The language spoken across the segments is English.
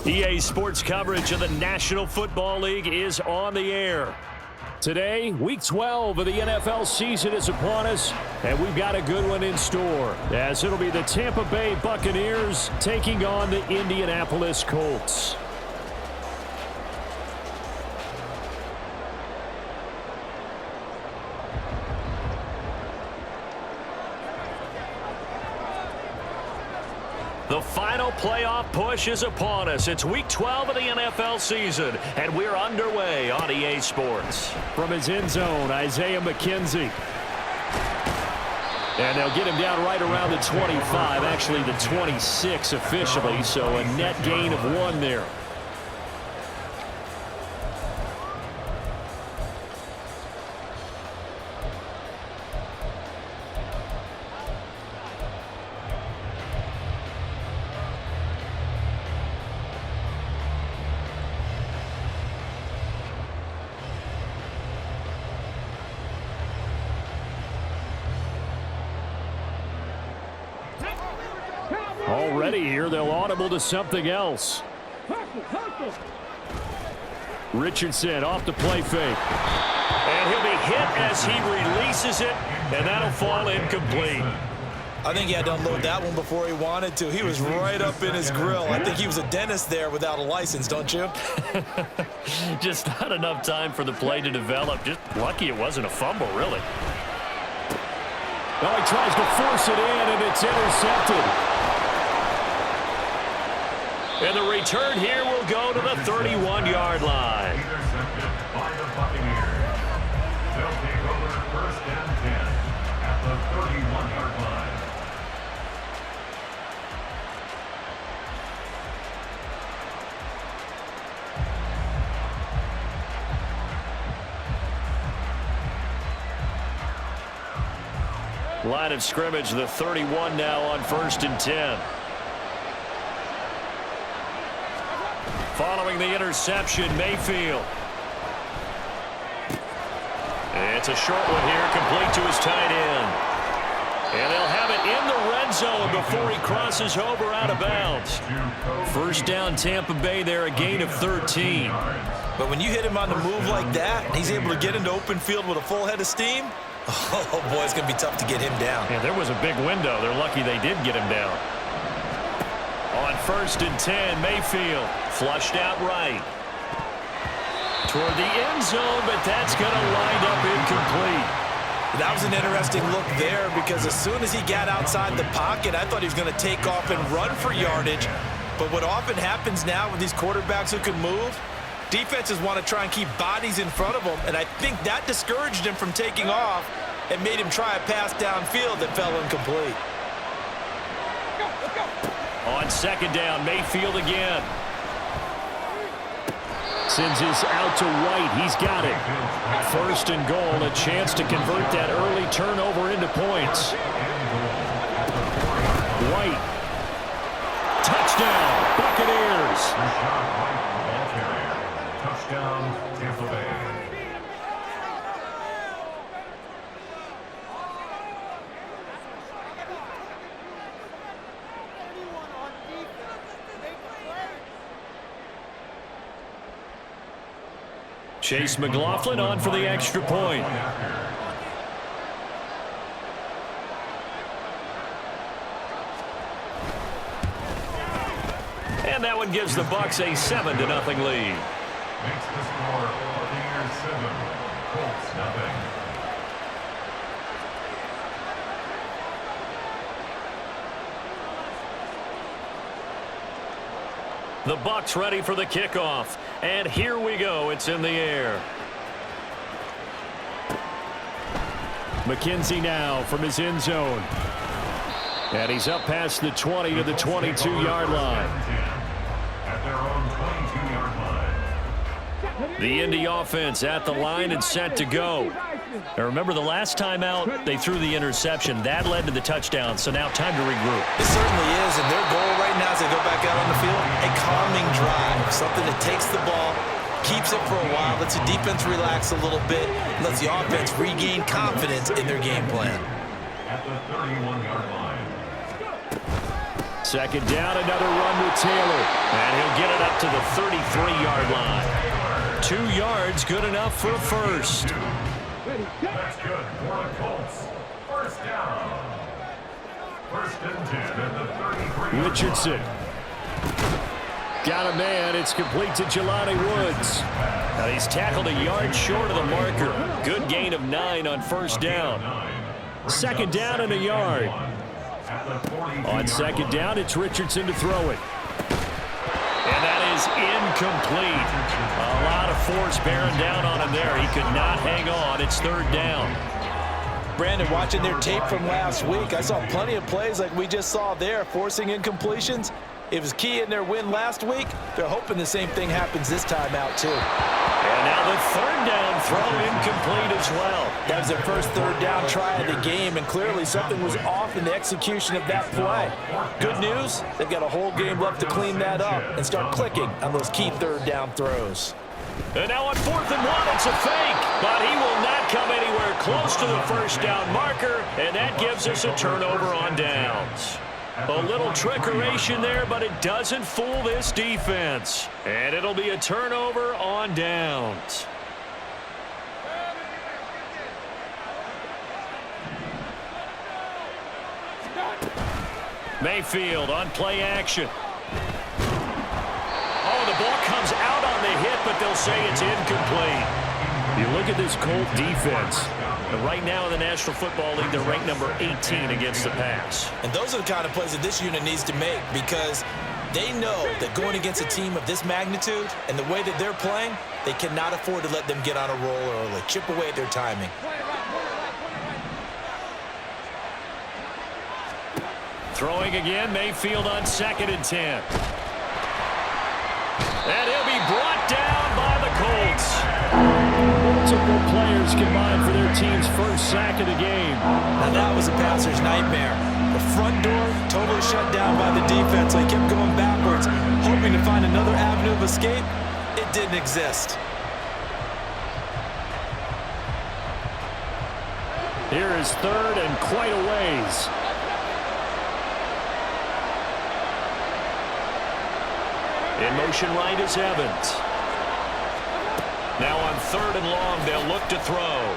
EA Sports coverage of the National Football League is on the air. Today, Week 12 of the NFL season is upon us, and we've got a good one in store, as it'll be the Tampa Bay Buccaneers taking on the Indianapolis Colts. The final playoff push is upon us. It's Week 12 of the NFL season, and we're underway on EA Sports. From his end zone, Isaiah McKenzie. And they'll get him down right around the 25, actually the 26 officially, so a net gain of 1 there. Already here, they'll audible to something else. Richardson off the play fake. And he'll be hit as he releases it, and that'll fall incomplete. I think he had to unload that one before he wanted to. He was right up in his grill. I think he was a dentist there without a license, don't you? Just not enough time for the play to develop. Just lucky it wasn't a fumble, really. Now he tries to force it in, and it's intercepted. And the return here will go to the 31-yard line. Intercepted by the Buccaneers. They'll take over 1st and 10 at the 31-yard line. Line of scrimmage, the 31 now on 1st and 10. Following the interception, Mayfield. It's a short one here, complete to his tight end. And they'll have it in the red zone before he crosses over out of bounds. First down, Tampa Bay there, a gain of 13. But when you hit him on the move like that, and he's able to get into open field with a full head of steam, oh boy, it's going to be tough to get him down. Yeah, there was a big window. They're lucky they did get him down. On 1st and 10, Mayfield flushed out right. Toward the end zone, but that's going to wind up incomplete. That was an interesting look there because as soon as he got outside the pocket, I thought he was going to take off and run for yardage. But what often happens now with these quarterbacks who can move, defenses want to try and keep bodies in front of them, and I think that discouraged him from taking off and made him try a pass downfield that fell incomplete. On 2nd down, Mayfield again. Sends this out to White. He's got it. 1st and goal, a chance to convert that early turnover into points. White. Touchdown, Buccaneers. Touchdown, Tampa Bay. Chase McLaughlin on for the extra point. And that one gives the Bucs a 7-0 lead. Makes the score Buccaneers 7, Colts nothing. The Bucs ready for the kickoff. And here we go. It's in the air. McKenzie now from his end zone. And he's up past the 20 to the 22-yard line. At their own 22-yard line. The Indy offense at the line and set to go. Now remember, the last time out, they threw the interception. That led to the touchdown, so now time to regroup. It certainly is, and their goal right now as they go back out on the field, a calming drive, something that takes the ball, keeps it for a while, lets the defense relax a little bit, lets the offense regain confidence in their game plan. At the 31-yard line. Second down, another run with Taylor. And he'll get it up to the 33-yard line. 2 yards, good enough for a first. That's good for the Colts. First down. First and 10 at the 33. Richardson. Got a man. It's complete to Jelani Woods. Now he's tackled a yard short of the marker. Good gain of 9 on first down. Second down and a yard. On second down, it's Richardson to throw it. And that is incomplete. A lot of force bearing down on him there. He could not hang on. It's third down. Brandon, watching their tape from last week, I saw plenty of plays like we just saw there, forcing incompletions. It was key in their win last week. They're hoping the same thing happens this time out, too. And now the third down throw incomplete as well. That was their first third down try of the game, and clearly something was off in the execution of that play. Good news, they've got a whole game left to clean that up and start clicking on those key third down throws. And now on 4th and 1, it's a fake, but he will not come anywhere close to the first down marker, and that gives us a turnover on downs. A little trickeration there, but it doesn't fool this defense. And it'll be a turnover on downs. Mayfield on play action. Oh, the ball comes out on the hit, but they'll say it's incomplete. You look at this Colt defense. And right now in the National Football League, they're ranked number 18 against the pass. And those are the kind of plays that this unit needs to make, because they know that going against a team of this magnitude and the way that they're playing, they cannot afford to let them get on a roll early, chip away at their timing. Throwing again, Mayfield on 2nd and 10. And he'll be brought down by the Colts. Multiple players combined for their team's first sack of the game. Now that was a passer's nightmare. The front door totally shut down by the defense. They kept going backwards, hoping to find another avenue of escape. It didn't exist. Here is 3rd and quite a ways. In motion right is Evans. Now on 3rd and long, they'll look to throw.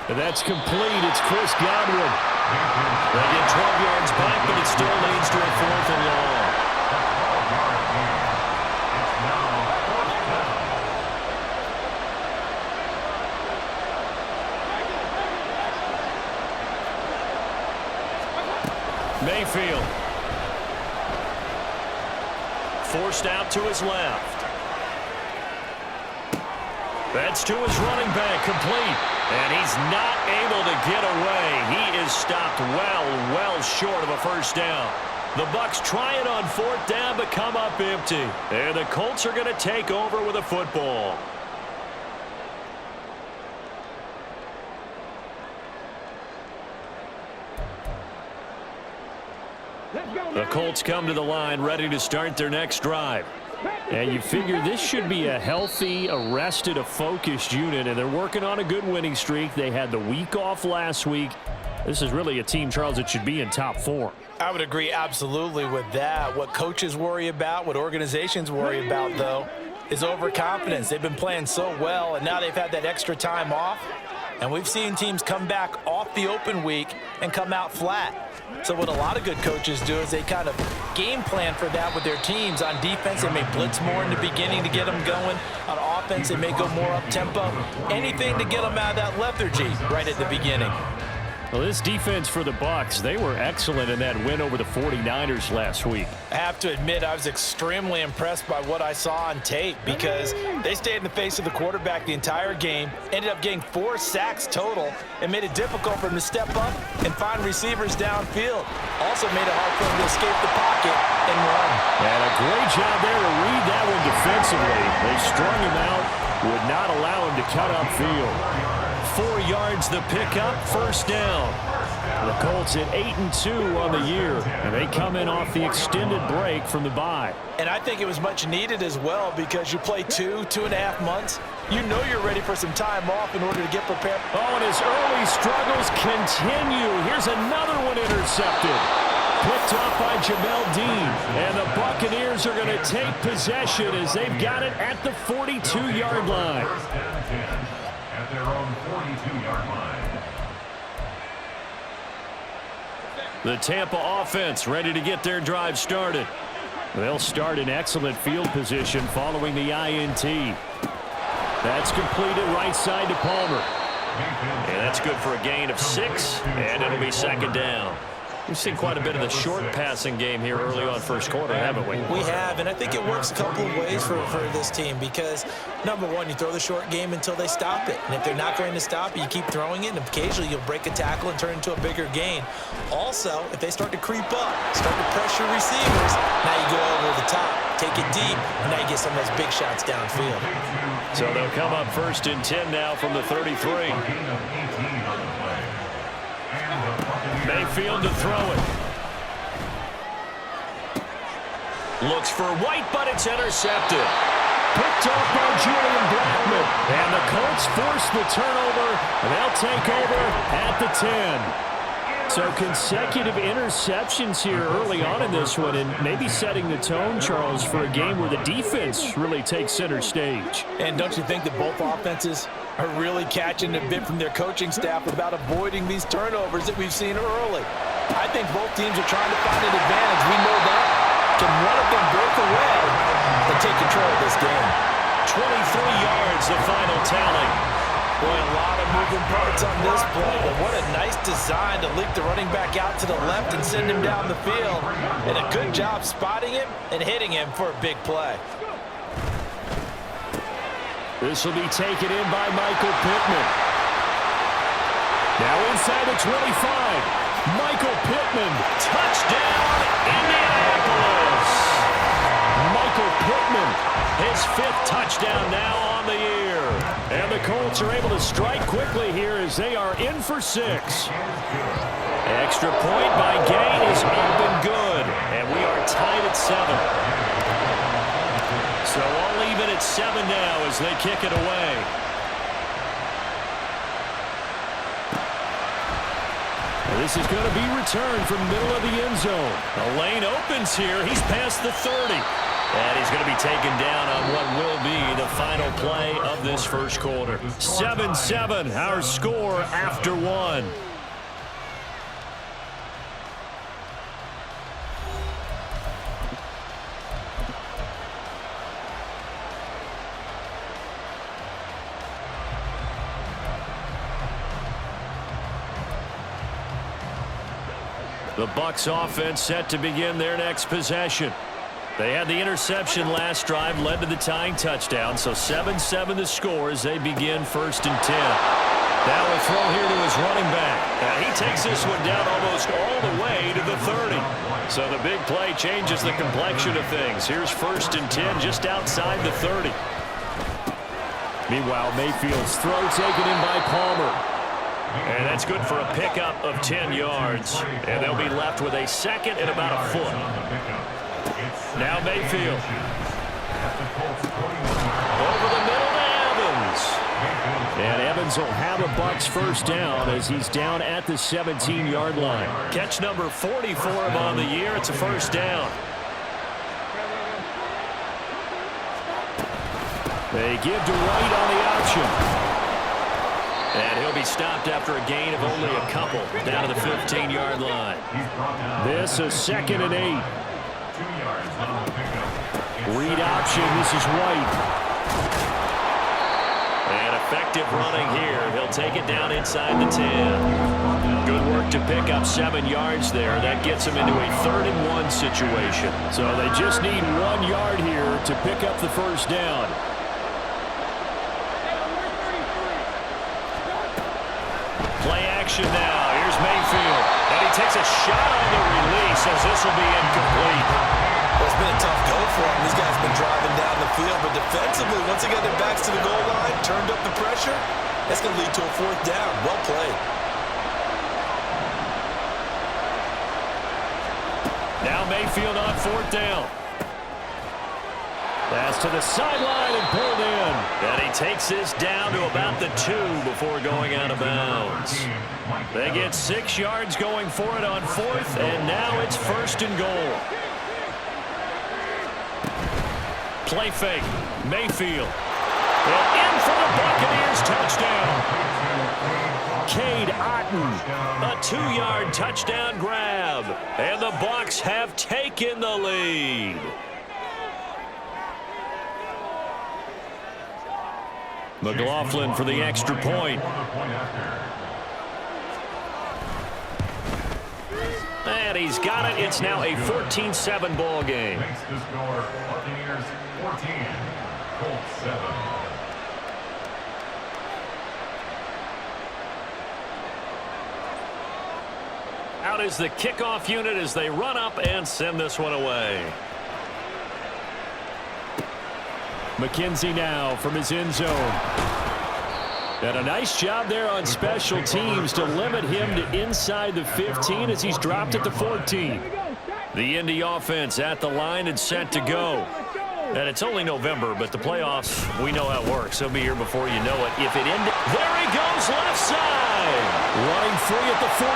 And that's complete. It's Chris Godwin. They get 12 yards back, but it still leads to a 4th and long. Mayfield. Forced out to his left. That's to his running back, complete. And he's not able to get away. He is stopped well short of a first down. The Bucs try it on 4th down, but come up empty. And the Colts are going to take over with a football. The Colts come to the line ready to start their next drive. And you figure this should be a healthy, arrested, a focused unit, and they're working on a good winning streak. They had the week off last week. This is really a team, Charles, that should be in top form. I would agree absolutely with that. What coaches worry about, what organizations worry about, though, is overconfidence. They've been playing so well, and now they've had that extra time off. And we've seen teams come back off the open week and come out flat. So what a lot of good coaches do is they kind of game plan for that with their teams. On defense, they may blitz more in the beginning to get them going. On offense, they may go more up-tempo. Anything to get them out of that lethargy right at the beginning. Well, this defense for the Bucs, they were excellent in that win over the 49ers last week. I have to admit, I was extremely impressed by what I saw on tape, because they stayed in the face of the quarterback the entire game, ended up getting 4 sacks total, and made it difficult for him to step up and find receivers downfield. Also made it hard for him to escape the pocket and run. And a great job there to read that one defensively. They strung him out, would not allow him to cut upfield. 4 yards the pickup, first down. The Colts at 8-2 on the year, and they come in off the extended break from the bye. And I think it was much needed as well, because you play 2.5 months. You know you're ready for some time off in order to get prepared. Oh, and his early struggles continue. Here's another one intercepted. picked off by Jamel Dean. And the Buccaneers are going to take possession as they've got it at the 42-yard line. First and 10 at their own 42-yard line. The Tampa offense ready to get their drive started. They'll start in excellent field position following the INT. That's completed right side to Palmer. And that's good for a gain of 6, and it'll be second down. We've seen quite a bit of the short passing game here early on first quarter, haven't we? We have, and I think it works a couple of ways for this team because, number one, you throw the short game until they stop it. And if they're not going to stop it, you keep throwing it, and occasionally you'll break a tackle and turn it into a bigger gain. Also, if they start to creep up, start to pressure receivers, now you go over the top, take it deep, and now you get some of those big shots downfield. So they'll come up first and 10 now from the 33. Mayfield to throw it. Looks for White, but it's intercepted. Picked off by Julian Blackmon. And the Colts force the turnover. They'll take over at the 10. So consecutive interceptions here early on in this one, and maybe setting the tone, Charles, for a game where the defense really takes center stage. And don't you think that both offenses are really catching a bit from their coaching staff about avoiding these turnovers that we've seen early? I think both teams are trying to find an advantage. We know that. Can one of them break away and take control of this game? 23 yards, the final tally. Boy, a lot of moving parts on this play, but what a nice design to leak the running back out to the left and send him down the field. And a good job spotting him and hitting him for a big play. This will be taken in by Michael Pittman. Now inside the 25. Michael Pittman. Touchdown, Indianapolis. Michael Pittman. His 5th touchdown now on the year. And the Colts are able to strike quickly here as they are in for 6. Extra point by Gay is up and good. And we are tied at 7. So all even at 7 now as they kick it away. And this is going to be returned from middle of the end zone. The lane opens here. He's past the 30. And he's going to be taken down on what will be the final play of this first quarter. 7-7, our score after 1. The Bucs offense set to begin their next possession. They had the interception last drive, led to the tying touchdown, so 7-7 the score as they begin first and 10. Now a throw here to his running back. Now he takes this one down almost all the way to the 30. So the big play changes the complexion of things. Here's first and 10 just outside the 30. Meanwhile, Mayfield's throw taken in by Palmer. And that's good for a pickup of 10 yards. And they'll be left with a second and about a foot. Now Mayfield. Over the middle to Evans. And Evans will have a Bucs first down as he's down at the 17-yard line. Catch number 40 for him on the year. It's a first down. They give to White on the option. And he'll be stopped after a gain of only a couple down to the 15-yard line. This is 2nd and 8. Read option. This is White. And effective running here. He'll take it down inside the 10. Good work to pick up 7 yards there. That gets him into a 3rd and 1 situation. So they just need 1 yard here to pick up the first down. Play action now. Here's Mayfield. And he takes a shot on the release as this will be incomplete. Well, it's been a tough go for them. These guys have been driving down the field, but defensively, once they got their backs to the goal line, turned up the pressure, that's going to lead to a 4th down. Well played. Now Mayfield on 4th down. Pass to the sideline and pulled in. And he takes this down to about the 2 before going out of bounds. They get 6 yards going for it on 4th, and now it's 1st and goal. Play fake. Mayfield. And in for the Buccaneers touchdown. Cade Otton. A 2-yard touchdown grab. And the Bucs have taken the lead. McLaughlin for the extra point. And he's got it. It's now a 14-7 ball game. Makes the score Buccaneers 14, Colts 7. Out is the kickoff unit as they run up and send this one away. McKenzie now from his end zone. And a nice job there on special teams to limit him to inside the 15 as he's dropped at the 14. The Indy offense at the line and set to go. And it's only November, but the playoffs, we know how it works. They'll be here before you know it. If it ended, there he goes left side. Running free at the 45.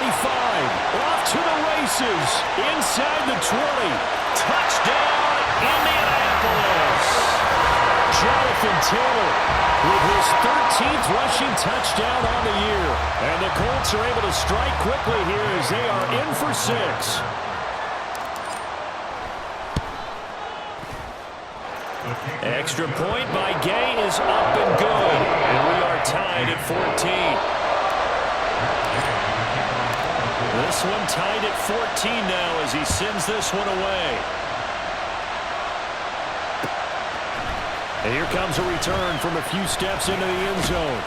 Off to the races. Inside the 20. Touchdown, Indianapolis. Jonathan Taylor with his 13th rushing touchdown on the year. And the Colts are able to strike quickly here as they are in for 6. Extra point by Gay is up and good. And we are tied at 14. This one tied at 14 now as he sends this one away. And here comes a return from a few steps into the end zone.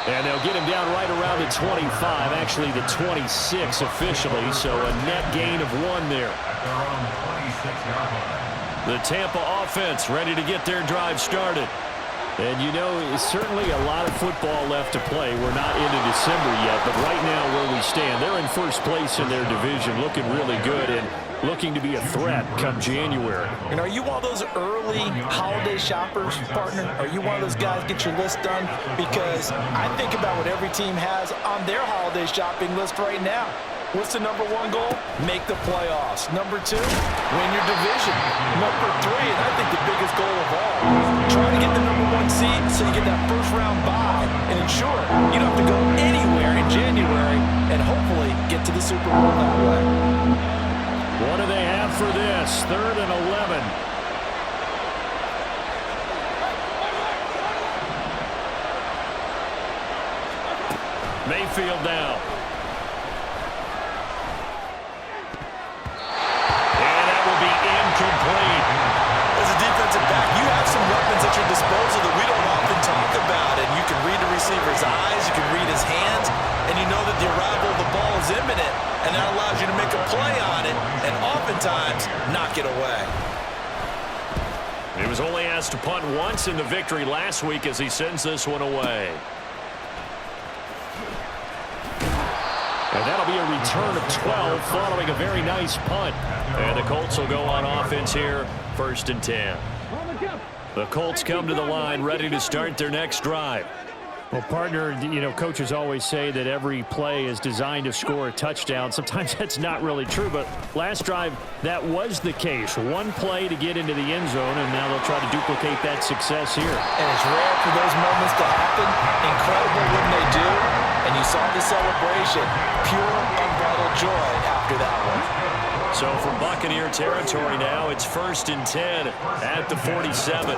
And they'll get him down right around the 25, actually the 26 officially, so a net gain of 1 there. At their own 26-yard line. The Tampa offense ready to get their drive started. And you know, certainly a lot of football left to play. We're not into December yet, but right now where we stand, they're in first place in their division, looking really good and looking to be a threat come January. And are you one of those early holiday shoppers, partner? Are you one of those guys get your list done? Because I think about what every team has on their holiday shopping list right now. What's the number 1 goal? Make the playoffs. Number 2, win your division. Number 3, and I think the biggest goal of all, try to get the number 1 seed so you get that first-round bye and ensure you don't have to go anywhere in January and hopefully get to the Super Bowl that way. What do they have for this? 3rd and 11. Mayfield now. Complete. As a defensive back, you have some weapons at your disposal that we don't often talk about, and you can read the receiver's eyes, you can read his hands, and you know that the arrival of the ball is imminent, and that allows you to make a play on it, and oftentimes knock it away. He was only asked to punt once in the victory last week as he sends this one away. And that'll be a return of 12 following a very nice punt. And the Colts will go on offense here, 1st and 10. The Colts come to the line ready to start their next drive. Well, partner, you know, coaches always say that every play is designed to score a touchdown. Sometimes that's not really true, but last drive, that was the case. 1 play to get into the end zone, and now they'll try to duplicate that success here. And it's rare for those moments to happen. Incredible when they do. And you saw the celebration. Pure, unbridled joy after that one. So from Buccaneer territory now, it's 1st and 10 at the 47.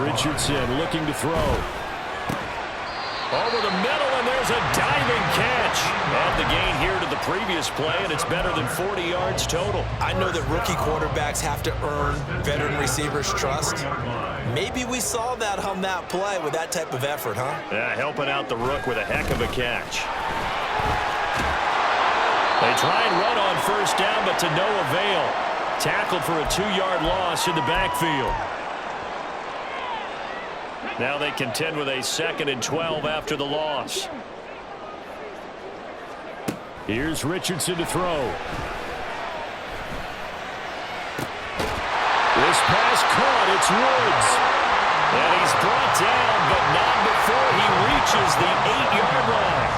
Richardson looking to throw. Over the middle, and there's a diving catch. And the gain here to the previous play, and it's better than 40 yards total. I know that rookie quarterbacks have to earn veteran receivers' trust. Maybe we saw that on that play with that type of effort, huh? Yeah, helping out the rook with a heck of a catch. They try and run on 1st down, but to no avail. Tackled for a 2-yard loss in the backfield. Now they contend with a 2nd and 12 after the loss. Here's Richardson to throw. This pass caught. It's Woods. And he's brought down, but not before he reaches the 8-yard line.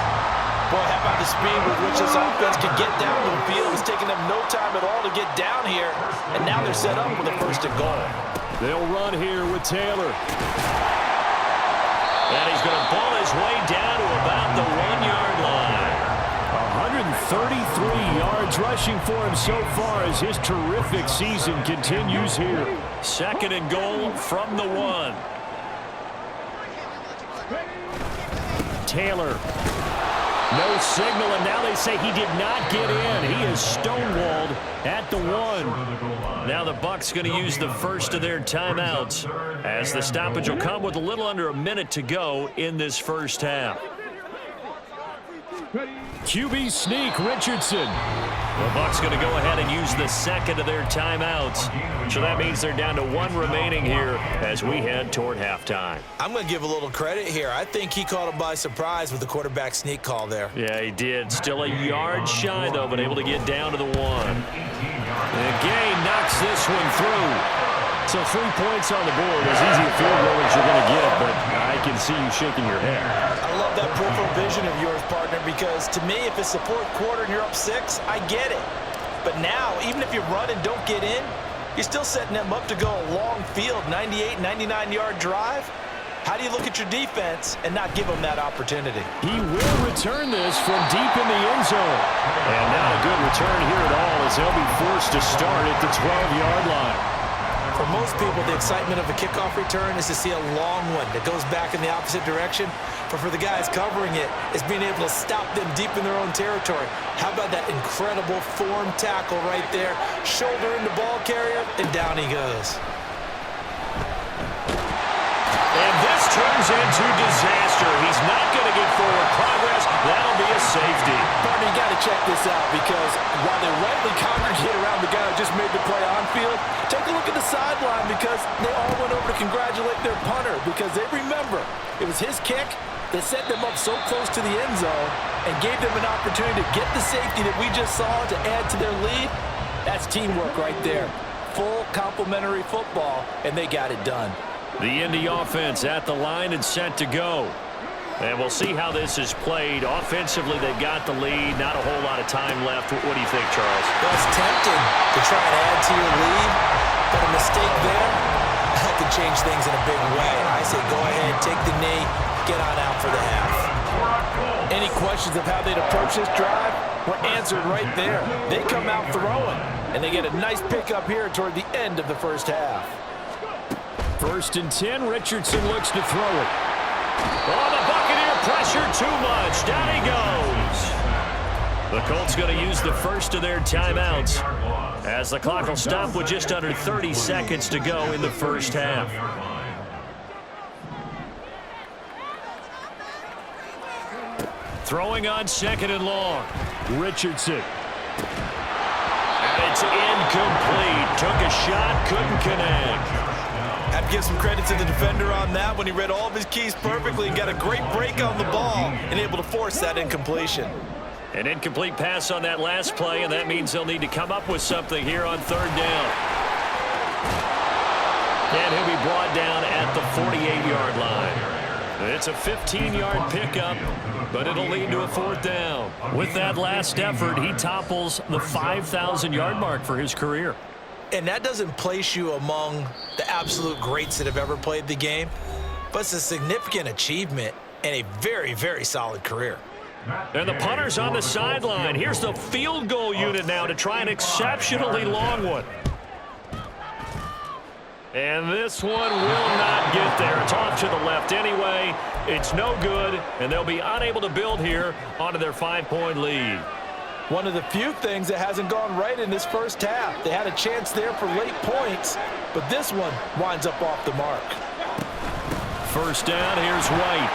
Boy, how about the speed with which this offense can get down to the field? It's taking them no time at all to get down here, and now they're set up with a first and goal. They'll run here with Taylor. And he's going to ball his way down to about the 1-yard line. 133 yards rushing for him so far as his terrific season continues here. Second and goal from the 1. Taylor. No signal, and now they say he did not get in. He is stonewalled at the 1. Now the Bucs going to use the first of their timeouts as the stoppage will come with a little under a minute to go in this first half. QB sneak, Richardson. The Bucs going to go ahead and use the second of their timeouts. So that means they're down to 1 remaining here as we head toward halftime. I'm going to give a little credit here. I think he caught him by surprise with the quarterback sneak call there. Yeah, he did. Still a yard shy, though, but able to get down to the 1. And Gay knocks this one through. So 3 points on the board. As easy a field goal as you're going to get, but I can see you shaking your head. I love that peripheral vision of yours, partner, because to me, if it's the 4th quarter and you're up 6, I get it. But now, even if you run and don't get in, you're still setting them up to go a long field, 98, 99-yard drive. How do you look at your defense and not give them that opportunity? He will return this from deep in the end zone. And not a good return here at all as they'll be forced to start at the 12-yard line. For most people, the excitement of a kickoff return is to see a long one that goes back in the opposite direction. But for the guys covering it, it's being able to stop them deep in their own territory. How about that incredible form tackle right there? Shoulder in the ball carrier, and down he goes. And this turns into disaster. He's not going to get forward progress. That'll be a safety. Partner, you got to check this out because while they rightly congregate around the guy who just made the play on field, take a look at the sideline because they all went over to congratulate their punter because they remember it was his kick that set them up so close to the end zone and gave them an opportunity to get the safety that we just saw to add to their lead. That's teamwork right there. Full complementary football, and they got it done. The Indy offense at the line and set to go. And we'll see how this is played. Offensively, they've got the lead. Not a whole lot of time left. What do you think, Charles? Well, it's tempting to try and add to your lead, but a mistake there, that could change things in a big way. I say go ahead, take the knee, get on out for the half. Any questions of how they'd approach this drive were answered right there. They come out throwing, and they get a nice pickup here toward the end of the first half. 1st and 10, Richardson looks to throw it. Oh, the Buccaneer pressure too much. Down he goes. The Colts going to use the first of their timeouts as the clock will stop with just under 30 seconds to go in the first half. Throwing on 2nd and long. Richardson. And it's incomplete. Took a shot, couldn't connect. Have to give some credit to the defender on that when he read all of his keys perfectly and got a great break on the ball and able to force that incompletion. An incomplete pass on that last play, and that means they'll need to come up with something here on 3rd down. And he'll be brought down at the 48-yard line. It's a 15-yard pickup, but it'll lead to a 4th down. With that last effort, he topples the 5,000-yard mark for his career. And that doesn't place you among the absolute greats that have ever played the game, but it's a significant achievement and a very, very solid career. And the punter's on the sideline. Here's the field goal unit now to try an exceptionally long one. And this one will not get there. It's off to the left anyway. It's no good, and they'll be unable to build here onto their 5-point lead. One of the few things that hasn't gone right in this first half. They had a chance there for late points, but this one winds up off the mark. 1st down, here's White.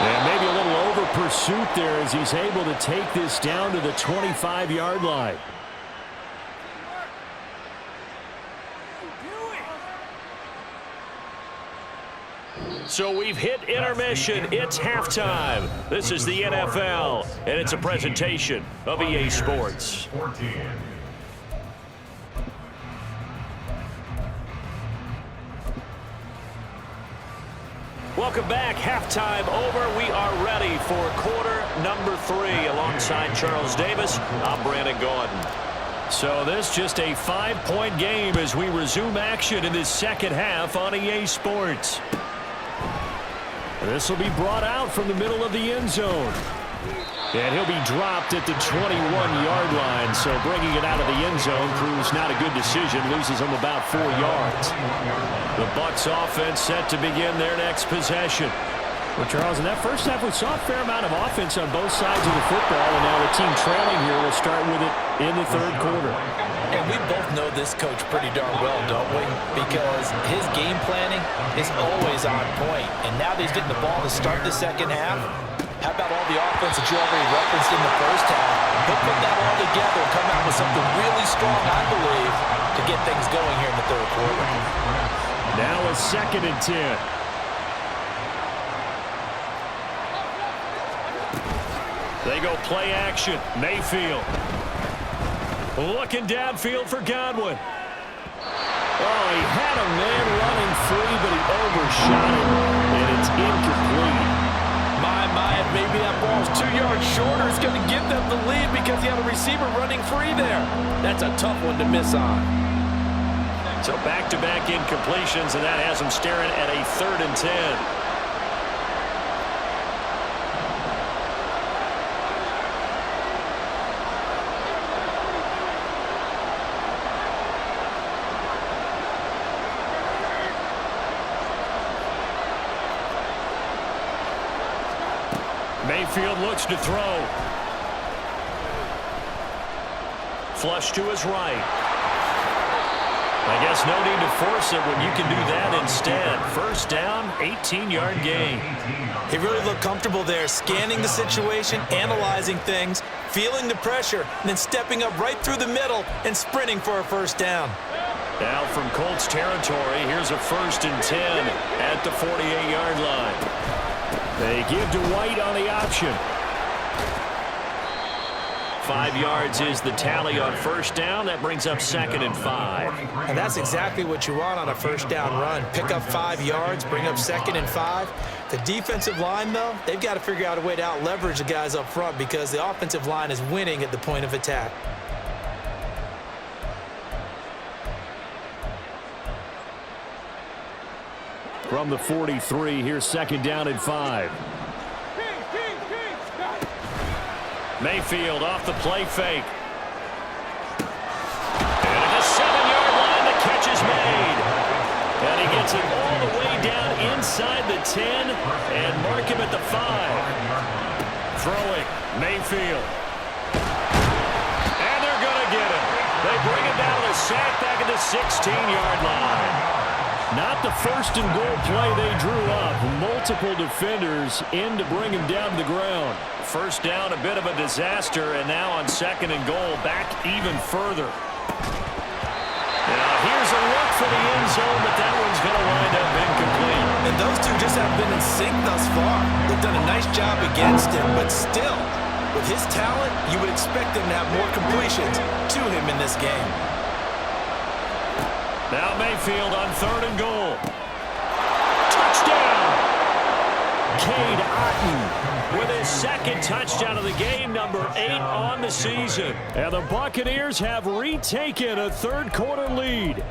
And maybe a little over pursuit there as he's able to take this down to the 25-yard line. So we've hit intermission. It's halftime. This is the NFL, and it's a presentation of EA Sports. Welcome back. Halftime over. We are ready for quarter number 3. Alongside Charles Davis, I'm Brandon Gaudin. So this just a 5-point game as we resume action in this second half on EA Sports. This will be brought out from the middle of the end zone. And he'll be dropped at the 21-yard line. So bringing it out of the end zone proves not a good decision. Loses him about 4 yards. The Bucs offense set to begin their next possession. Well, Charles, in that first half, we saw a fair amount of offense on both sides of the football. And now the team trailing here will start with it in the third quarter. And we both know this coach pretty darn well, don't we? Because his game planning is always on point. And now that he's getting the ball to start the second half, how about all the offense that you already referenced in the first half? He'll put that all together and come out with something really strong, I believe, to get things going here in the third quarter. Now a 2nd and 10. They go play action. Mayfield. Looking downfield for Godwin. Oh, he had a man running free, but he overshot it, and it's incomplete. Maybe that ball's 2 yards shorter. It's going to give them the lead because he had a receiver running free there. That's a tough one to miss on. So back-to-back incompletions, and that has them staring at a 3rd and 10. Mayfield looks to throw. Flush to his right. I guess no need to force it when you can do that instead. First down, 18-yard gain. He really looked comfortable there, scanning the situation, analyzing things, feeling the pressure, and then stepping up right through the middle and sprinting for a first down. Now from Colts territory, here's a 1st and 10 at the 48-yard line. They give to White on the option. 5 yards is the tally on first down. That brings up 2nd and 5. And that's exactly what you want on a first down run. Pick up 5 yards, bring up 2nd and 5. The defensive line, though, they've got to figure out a way to out-leverage the guys up front because the offensive line is winning at the point of attack. From the 43, here's 2nd down and 5. Mayfield off the play fake. And at the 7-yard line, the catch is made. And he gets it all the way down inside the 10 and mark him at the 5. Throwing, Mayfield. And they're going to get him. They bring it down to the sack back at the 16-yard line. Not the 1st and goal play they drew up. Multiple defenders in to bring him down to the ground. First down, a bit of a disaster, and now on 2nd and goal, back even further. Now here's a look for the end zone, but that one's going to wind up incomplete. And those two just haven't been in sync thus far. They've done a nice job against him, but still, with his talent, you would expect him to have more completions to him in this game. Now Mayfield on 3rd and goal. Touchdown! Cade Otton with his 2nd touchdown of the game, number 8 on the season. And the Buccaneers have retaken a third quarter lead.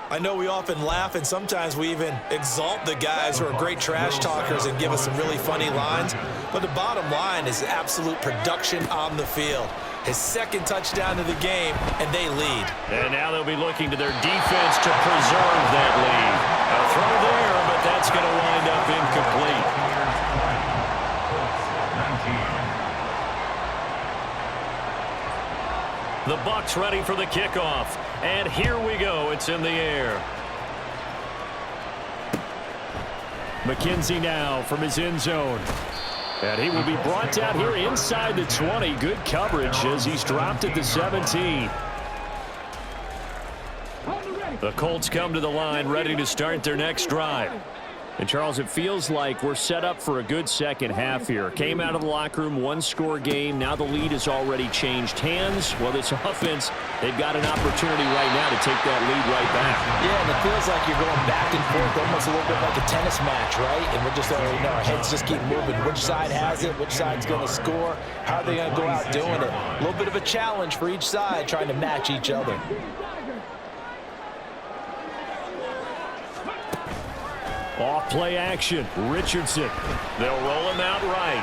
I know we often laugh and sometimes we even exalt the guys who are great trash talkers and give us some really funny lines. But the bottom line is absolute production on the field. His 2nd touchdown of the game, and they lead. And now they'll be looking to their defense to preserve that lead. A throw there, but that's going to wind up incomplete. The Bucs ready for the kickoff. And here we go. It's in the air. McKenzie now from his end zone. And he will be brought down here inside the 20. Good coverage as he's dropped at the 17. The Colts come to the line ready to start their next drive. And, Charles, it feels like we're set up for a good second half here. Came out of the locker room, one-score game. Now the lead has already changed hands. Well, this offense, they've got an opportunity right now to take that lead right back. Yeah, and it feels like you're going back and forth, almost a little bit like a tennis match, right? And we're just, our heads just keep moving. Which side has it? Which side's going to score? How are they going to go out doing it? A little bit of a challenge for each side, trying to match each other. Off play action. Richardson. They'll roll him out right.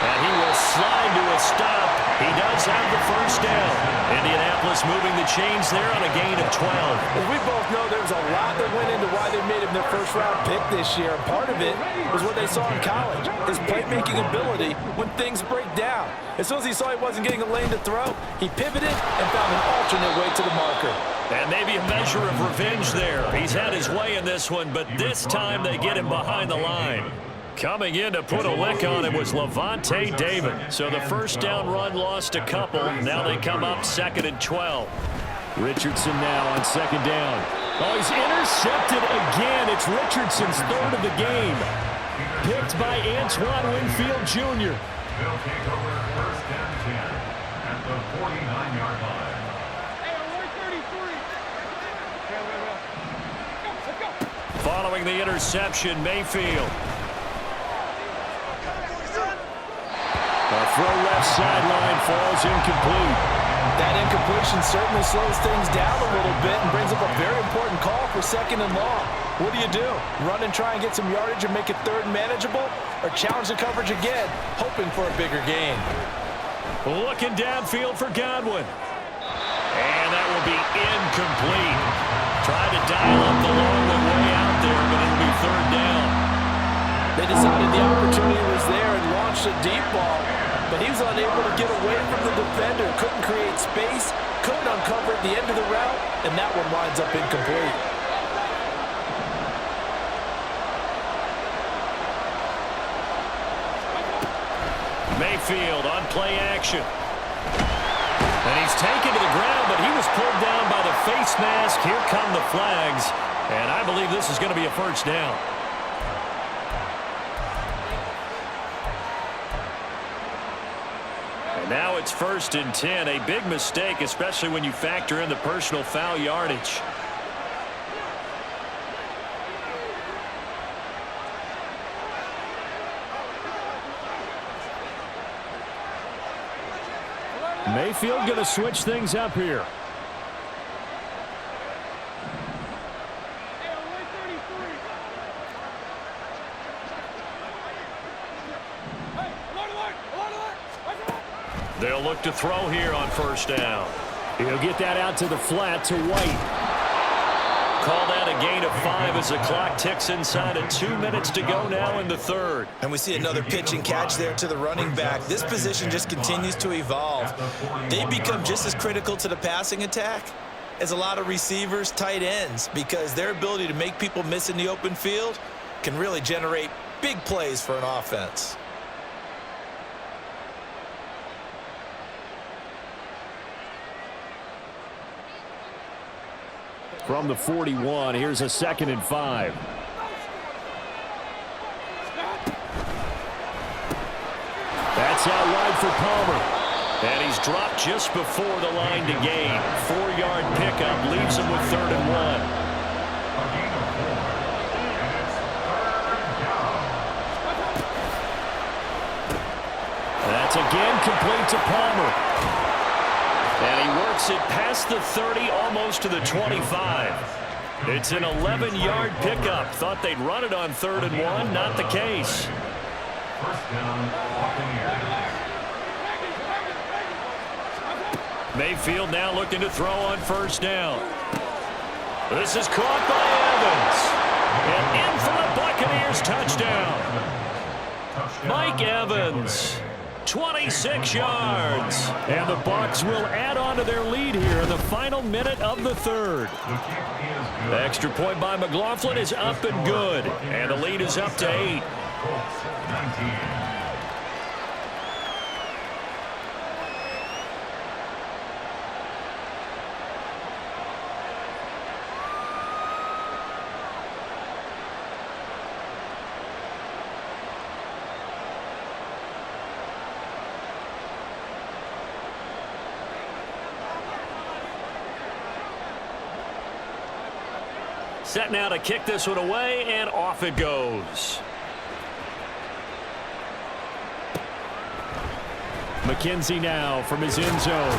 And he will slide to a stop. He does have the first down. Indianapolis moving the chains there on a gain of 12. As we both know, there's a lot that went into why they made him their first-round pick this year. And part of it was what they saw in college, his playmaking ability when things break down. As soon as he saw he wasn't getting a lane to throw, he pivoted and found an alternate way to the marker. And maybe a measure of revenge there. He's had his way in this one, but this time they get him behind the line. Coming in to put a lick on him was Lavonte David. So the first down run lost a couple. Now they come up 2nd and 12. Richardson now on 2nd down. Oh, he's intercepted again. It's Richardson's 3rd of the game. Picked by Antoine Winfield Jr. They'll take over 1st and 10 at the 49-yard line. Following the interception, Mayfield. A throw left sideline falls incomplete. That incompletion certainly slows things down a little bit and brings up a very important call for 2nd and long. What do? Run and try and get some yardage and make it 3rd and manageable? Or challenge the coverage again, hoping for a bigger gain? Looking downfield for Godwin. And that will be incomplete. Tried to dial up the long one way out there, but it'll be 3rd down. They decided the opportunity was there and launched a deep ball, but he was unable to get away from the defender, couldn't create space, couldn't uncover at the end of the route, and that one winds up incomplete. Mayfield on play action. And he's taken to the ground, but he was pulled down by the face mask. Here come the flags, and I believe this is going to be a 1st down. And now it's 1st and 10, a big mistake, especially when you factor in the personal foul yardage. Mayfield going to switch things up here. They'll look to throw here on 1st down. He'll get that out to the flat to White. Called out a gain of 5 as the clock ticks inside of 2 minutes to go now in the 3rd. And we see another pitch and catch there to the running back. This position just continues to evolve. They become just as critical to the passing attack as a lot of receivers, tight ends, because their ability to make people miss in the open field can really generate big plays for an offense. From the 41, here's a 2nd and 5. That's out wide for Palmer. And he's dropped just before the line to gain. 4-yard pickup leaves him with 3rd and 1. A gain of 4, and it's 3rd down. That's again complete to Palmer. And he works it past the 30, almost to the 25. It's an 11-yard pickup. Thought they'd run it on 3rd and 1. Not the case. 1st down, Buccaneers. Mayfield now looking to throw on 1st down. This is caught by Evans. And in for the Buccaneers touchdown. Mike Evans. 26 yards. And the Bucs will add on to their lead here in the final minute of the 3rd. The extra point by McLaughlin is up and good. And the lead is up to 8. Colts, 19. Set now to kick this one away, and off it goes. McKenzie now from his end zone.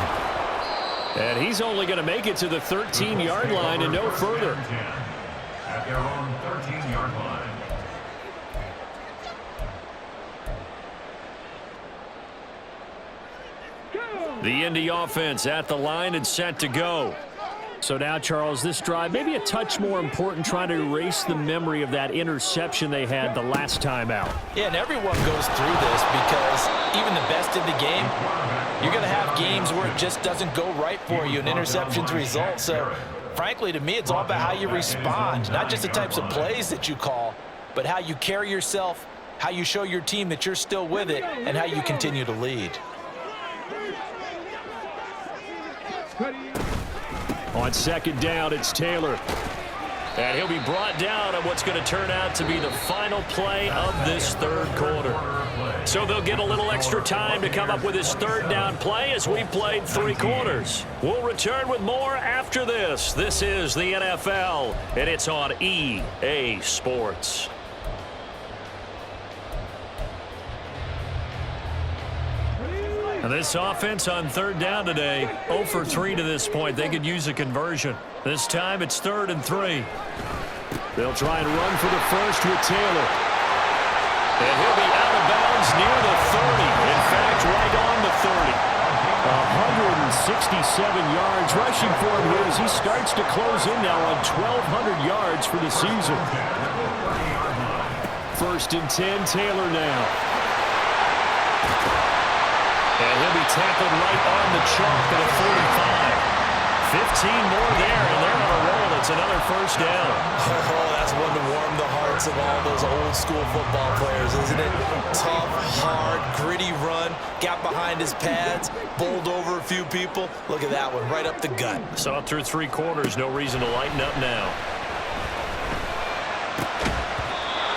And he's only going to make it to the 13-yard line and no further. At their own 13-yard line. The Indy offense at the line and set to go. So now, Charles, this drive maybe a touch more important, trying to erase the memory of that interception they had the last time out. Yeah, and everyone goes through this because even the best in the game, you're going to have games where it just doesn't go right for you, and interceptions result. So, frankly, to me, it's all about how you respond, not just the types of plays that you call, but how you carry yourself, how you show your team that you're still with it, and how you continue to lead. On second down, it's Taylor. And he'll be brought down on what's going to turn out to be the final play of this third quarter. So they'll get a little extra time to come up with his third down play as we've played 3 quarters. We'll return with more after this. This is the NFL, and it's on EA Sports. And this offense on third down today, 0 for 3 to this point. They could use a conversion. This time it's 3rd and 3. They'll try and run for the first with Taylor. And he'll be out of bounds near the 30. In fact, right on the 30. 167 yards rushing for him here as he starts to close in now on 1,200 yards for the season. 1st and 10, Taylor now. And he'll be tackled right on the chalk at a 45. 15 more there, and they're on a roll. It's another first down. Oh, that's one to warm the hearts of all those old school football players, isn't it? Tough, hard, gritty run. Got behind his pads, bowled over a few people. Look at that one, right up the gut. Saw it through 3 quarters. No reason to lighten up now.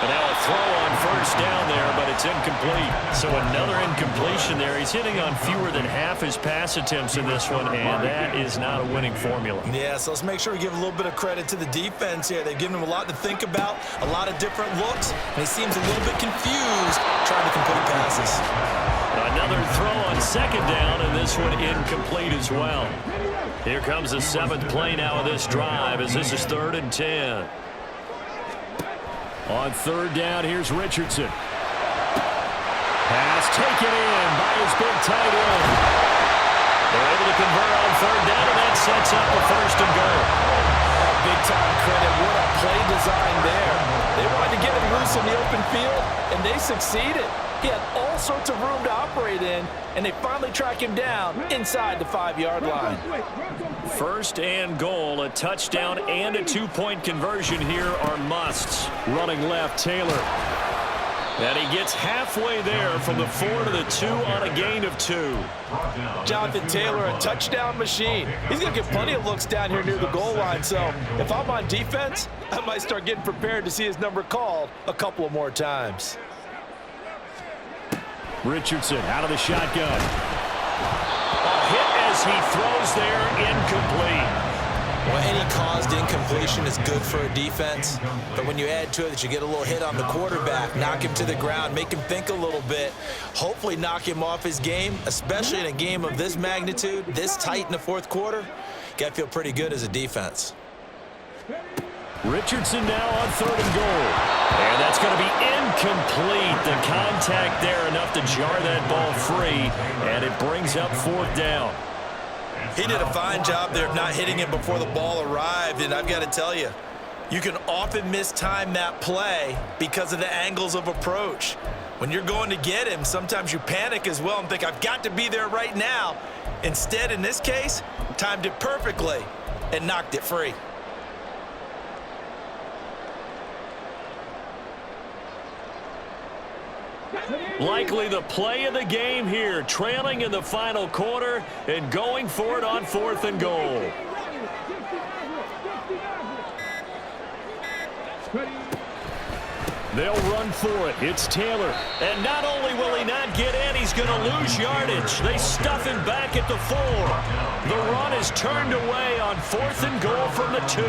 And now a throw on first down there, but it's incomplete. So another incompletion there. He's hitting on fewer than half his pass attempts in this one, and that is not a winning formula. Yeah, so let's make sure we give a little bit of credit to the defense here. They've given him a lot to think about, a lot of different looks, and he seems a little bit confused trying to complete passes. Another throw on second down, and this one incomplete as well. Here comes the 7th play now of this drive as this is 3rd and 10. On third down, here's Richardson. Pass taken in by his big tight end. They're able to convert on third down, and that sets up the 1st and goal. Big time credit. What a play design there. They wanted to get him loose in the open field, and they succeeded. He had all sorts of room to operate in, and they finally track him down inside the 5-yard line. 1st and goal, a touchdown and a 2-point conversion here are musts. Running left, Taylor. And he gets halfway there from the 4 to the 2 on a gain of 2. Jonathan Taylor, a touchdown machine. He's going to get plenty of looks down here near the goal line, so if I'm on defense, I might start getting prepared to see his number called a couple of more times. Richardson out of the shotgun. A hit as he throws there, incomplete. Well, any caused incompletion is good for a defense, but when you add to it that you get a little hit on the quarterback, knock him to the ground, make him think a little bit, hopefully knock him off his game, especially in a game of this magnitude, this tight in the 4th quarter, you got to feel pretty good as a defense. Richardson now on 3rd and goal. And that's going to be incomplete. The contact there enough to jar that ball free, and it brings up 4th down. He did a fine job there of not hitting him before the ball arrived, and I've got to tell you, you can often mistime that play because of the angles of approach. When you're going to get him, sometimes you panic as well and think, I've got to be there right now. Instead, in this case, timed it perfectly and knocked it free. Likely the play of the game here, trailing in the final quarter and going for it on 4th and goal. They'll run for it. It's Taylor. And not only will he not get in, he's going to lose yardage. They stuff him back at the 4. The run is turned away on 4th and goal from the 2.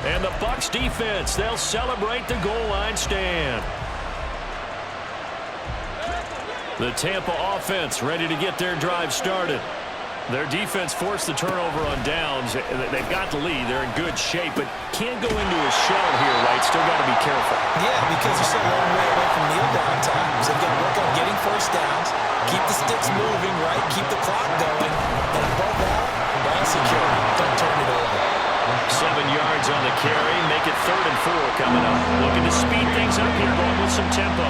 And the Bucs defense, they'll celebrate the goal line stand. The Tampa offense ready to get their drive started. Their defense forced the turnover on downs. They've got the lead. They're in good shape, but can't go into a shell here, right? Still got to be careful. Yeah, because you're still a long way away from kneel down time. So you've got to work on getting first downs, keep the sticks moving, right? Keep the clock going. And above all, ball security. Don't turn it over. 7 yards on the carry. Make it 3rd and 4 coming up. Looking to speed things up here, going with some tempo.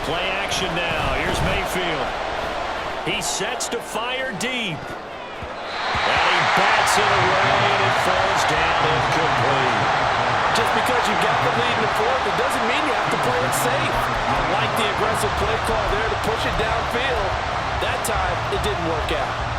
Play action now. Here's Mayfield. He sets to fire deep. And he bats it away, and it falls down incomplete. Just because you got the lead in the 4th, it doesn't mean you have to play it safe. I like the aggressive play call there to push it downfield. That time, it didn't work out.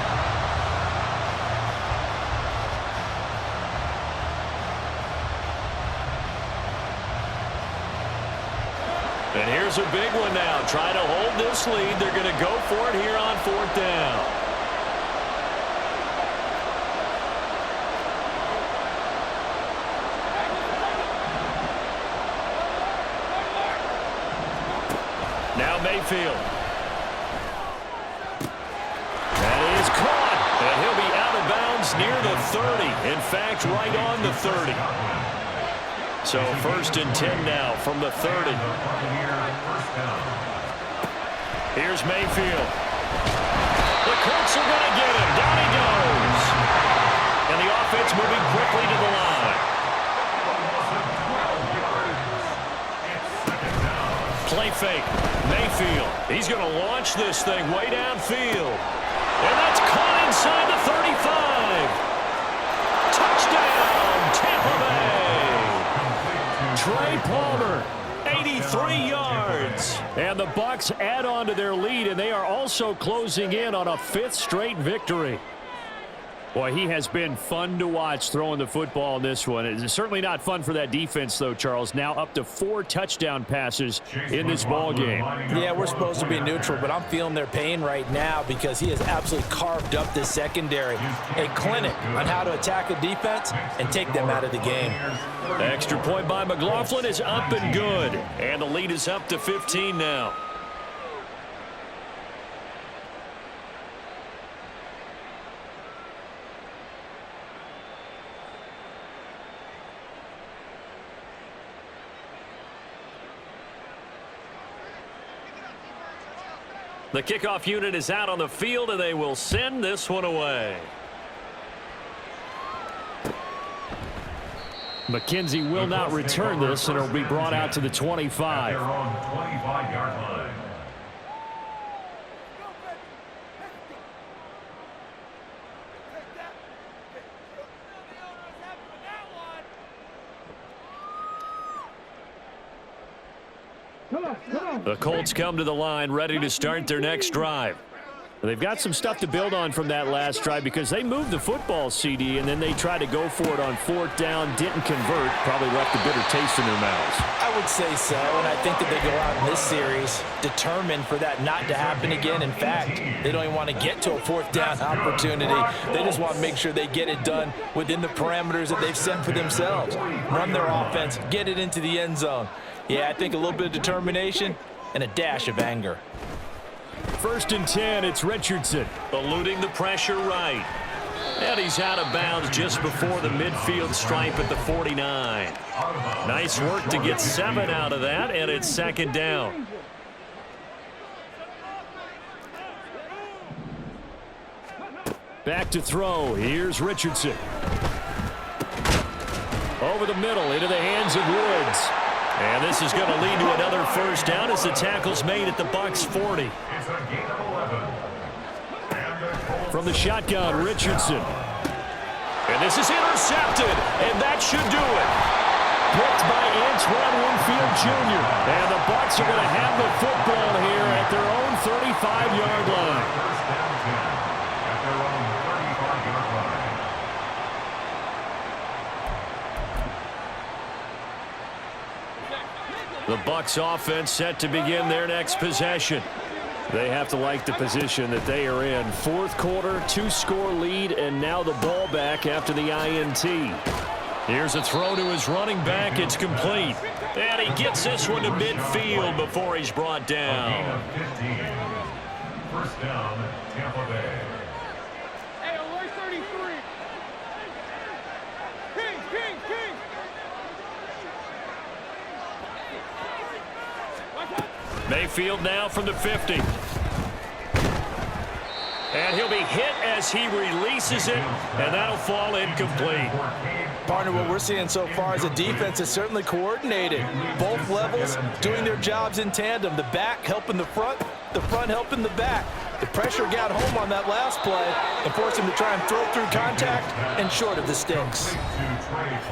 And here's a big one now. Trying to hold this lead. They're going to go for it here on 4th down. Now Mayfield. That is caught. And he'll be out of bounds near the 30. In fact, right on the 30. So 1st and 10 now from the 30. Here's Mayfield. The Colts are going to get him. Down he goes. And the offense moving quickly to the line. Play fake. Mayfield. He's going to launch this thing way downfield. And that's caught inside the 35. Touchdown, Tampa Bay. Trey Palmer, 83 yards. And the Bucs add on to their lead, and they are also closing in on a 5th straight victory. Boy, he has been fun to watch throwing the football in this one. It's certainly not fun for that defense, though, Charles. Now up to 4 touchdown passes in this ball game. Yeah, we're supposed to be neutral, but I'm feeling their pain right now because he has absolutely carved up this secondary. A clinic on how to attack a defense and take them out of the game. Extra point by McLaughlin is up and good. And the lead is up to 15 now. The kickoff unit is out on the field, and they will send this one away. McKenzie will not return this, and it will be brought out to the 25. They're on the 25-yard line. The Colts come to the line ready to start their next drive. They've got some stuff to build on from that last drive because they moved the football, CD, and then they tried to go for it on 4th down, didn't convert, probably left a bitter taste in their mouths. I would say so, and I think that they go out in this series determined for that not to happen again. In fact, they don't even want to get to a 4th down opportunity. They just want to make sure they get it done within the parameters that they've set for themselves. Run their offense, get it into the end zone. Yeah, I think a little bit of determination and a dash of anger. 1st and 10, it's Richardson. Eluding the pressure right. And he's out of bounds just before the midfield stripe at the 49. Nice work to get 7 out of that, and it's 2nd down. Back to throw. Here's Richardson. Over the middle, into the hands of Woods. And this is going to lead to another 1st down as the tackle's made at the Bucs 40. It's a gain of 11. From the shotgun, Richardson. And this is intercepted, and that should do it. Picked by Antoine Winfield Jr. And the Bucs are going to have the football here at their own 35-yard line. 1st down 10 at their own 35-yard line. The Bucs offense set to begin their next possession. They have to like the position that they are in. Fourth quarter, 2-score lead, and now the ball back after the INT. Here's a throw to his running back. It's complete. And he gets this one to midfield before he's brought down. 15. First down, Tampa Bay. Hey, alert 33. King. Mayfield now from the 50. And he'll be hit as he releases it, and that'll fall incomplete. Partner, what we're seeing so far is a defense is certainly coordinated. Both levels doing their jobs in tandem. The back helping the front helping the back. The pressure got home on that last play and forced him to try and throw through contact and short of the sticks.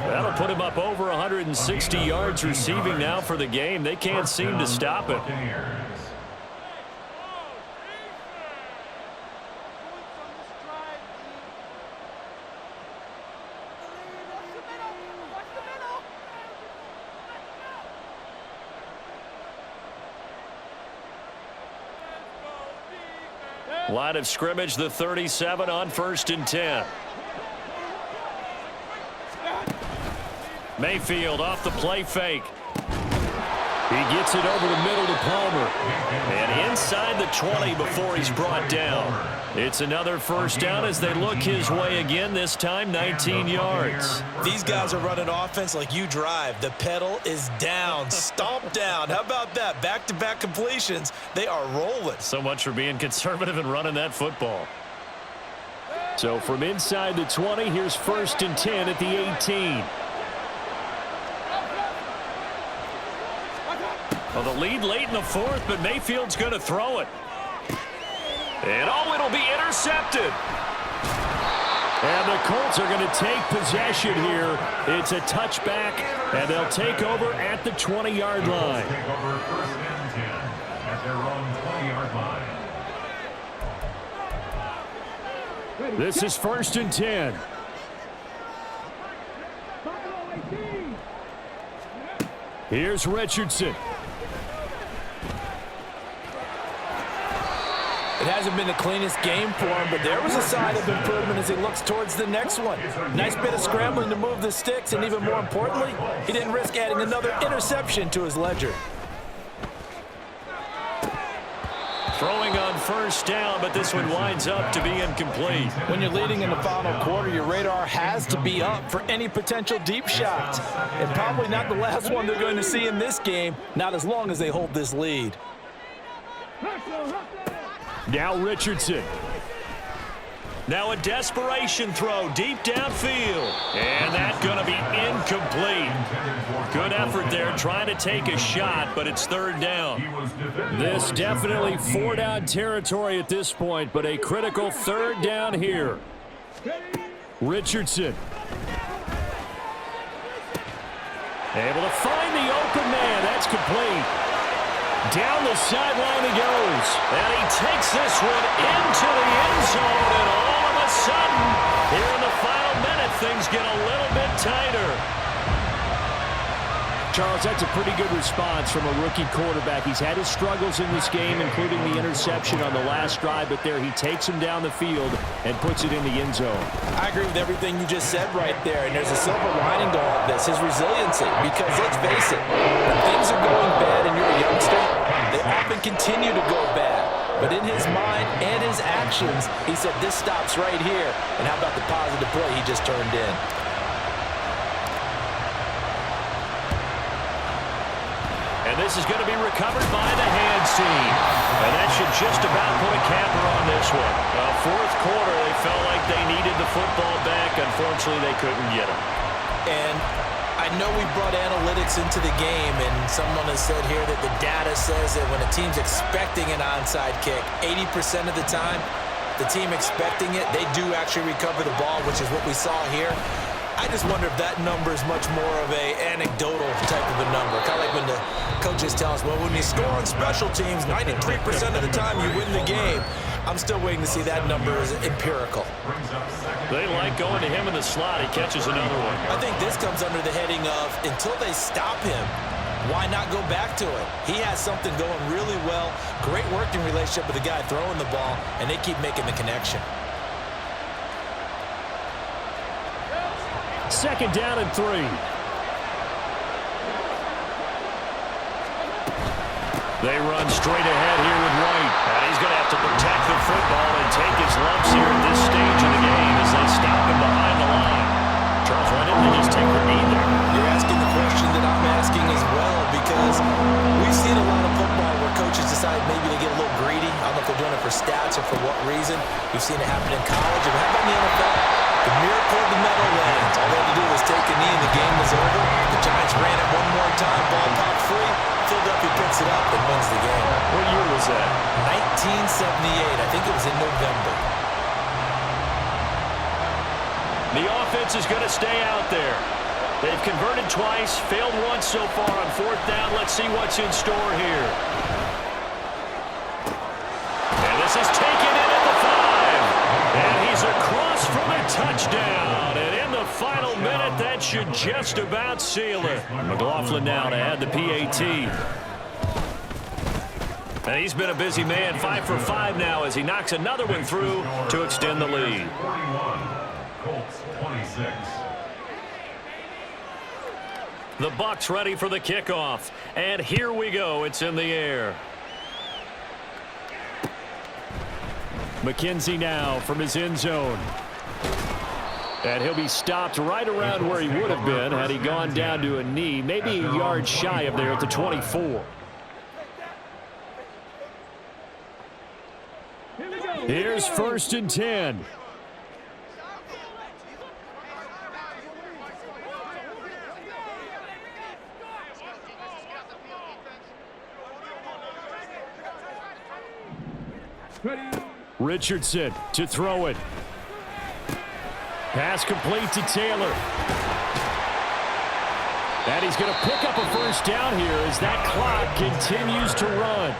That'll put him up over 160 yards receiving now for the game. They can't seem to stop it. Line of scrimmage, the 37 on 1st and 10. Mayfield off the play fake. He gets it over the middle to Palmer. And inside the 20 before he's brought down. It's another first down as they look his way again, this time 19 yards. These guys are running offense like you drive. The pedal is down, stomp down. How about that? Back-to-back completions. They are rolling. So much for being conservative and running that football. So from inside the 20, here's 1st and 10 at the 18. Well, the lead late in the fourth, but Mayfield's going to throw it. And it'll be intercepted. And the Colts are going to take possession here. It's a touchback, and they'll take over at the 20-yard line. Take over 1st and 10 at their own 20-yard line. This is 1st and 10. Here's Richardson. It hasn't been the cleanest game for him, but there was a sign of improvement as he looks towards the next one. Nice bit of scrambling to move the sticks, and even more importantly, he didn't risk adding another interception to his ledger. Throwing on first down, but this one winds up to be incomplete. When you're leading in the final quarter, your radar has to be up for any potential deep shots. And probably not the last one they're going to see in this game, not as long as they hold this lead. Now Richardson. Now a desperation throw deep downfield. And that's going to be incomplete. Good effort there trying to take a shot, but it's 3rd down. This definitely 4-down territory at this point, but a critical 3rd down here. Richardson. Able to find the open man. That's complete. Down the sideline he goes. And he takes this one into the end zone, and all of a sudden, here in the final minute, things get a little bit tighter. Charles, that's a pretty good response from a rookie quarterback. He's had his struggles in this game, including the interception on the last drive, but there he takes him down the field and puts it in the end zone. I agree with everything you just said right there, and there's a silver lining to all of this, his resiliency, because let's face it, when things are going bad and you're a youngster, they often continue to go bad. But in his mind and his actions, he said this stops right here. And how about the positive play he just turned in? And this is going to be recovered by the hands team. And that should just about put a capper on this one. Fourth quarter, they felt like they needed the football back. Unfortunately, they couldn't get it. And I know we brought analytics into the game, and someone has said here that the data says that when a team's expecting an onside kick, 80% of the time, the team expecting it, they do actually recover the ball, which is what we saw here. I just wonder if that number is much more of a anecdotal type of a number. Kind of like when the coaches tell us, well, when you score on special teams, 93% of the time you win the game. I'm still waiting to see that number as empirical. They like going to him in the slot. He catches another one. I think this comes under the heading of until they stop him, why not go back to it? He has something going really well. Great working relationship with the guy throwing the ball, and they keep making the connection. Second down and 3. They run straight ahead here with White. And he's going to have to protect the football and take his lumps here at this stage of the game as they stop him behind the line. Charles, why didn't they just take the knee there? You're asking the question that I'm asking as well, because we've seen a lot of football where coaches decide maybe they get a little greedy. I don't know if they're doing it for stats or for what reason. We've seen it happen in college. And how about in the NFL? The miracle of the metal lands. All they had to do was take a knee and the game was over. The Giants ran it one more time. Ball popped free. Philadelphia picks it up and wins the game. What year was that? 1978. I think it was in November. The offense is going to stay out there. They've converted twice, failed once so far on fourth down. Let's see what's in store here. And this is taken in at the 5. And he's across for the touchdown. And in the final minute, that should just about seal it. McLaughlin now to add the PAT. And he's been a busy man, 5 for 5 now as he knocks another one through to extend the lead. 41, Colts 26. The Bucs ready for the kickoff. And here we go. It's in the air. McKenzie now from his end zone. And he'll be stopped right around where he would have been had he gone down to a knee, maybe a yard shy of there at the 24. Here's 1st and 10. Richardson to throw it. Pass complete to Taylor. And he's going to pick up a first down here as that clock continues to run.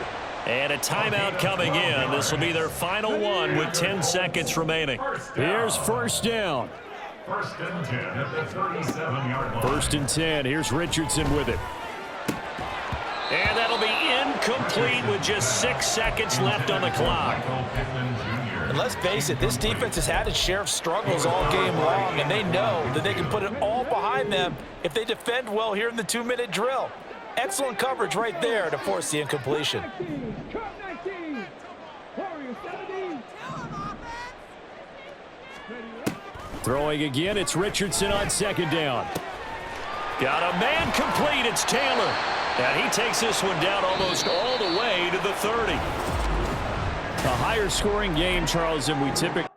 And a timeout coming in. This will be their final one with 10 seconds remaining. Here's 1st down. 1st and 10 at the 37-yard line. 1st and 10. Here's Richardson with it. And that'll be incomplete with just 6 seconds left on the clock. And let's face it, this defense has had its share of struggles all game long, and they know that they can put it all behind them if they defend well here in the 2-minute drill. Excellent coverage right there to force the incompletion. Throwing again, it's Richardson on 2nd down. Got a man complete. It's Taylor. And he takes this one down almost all the way to the 30. A higher scoring game, Charles, than we typically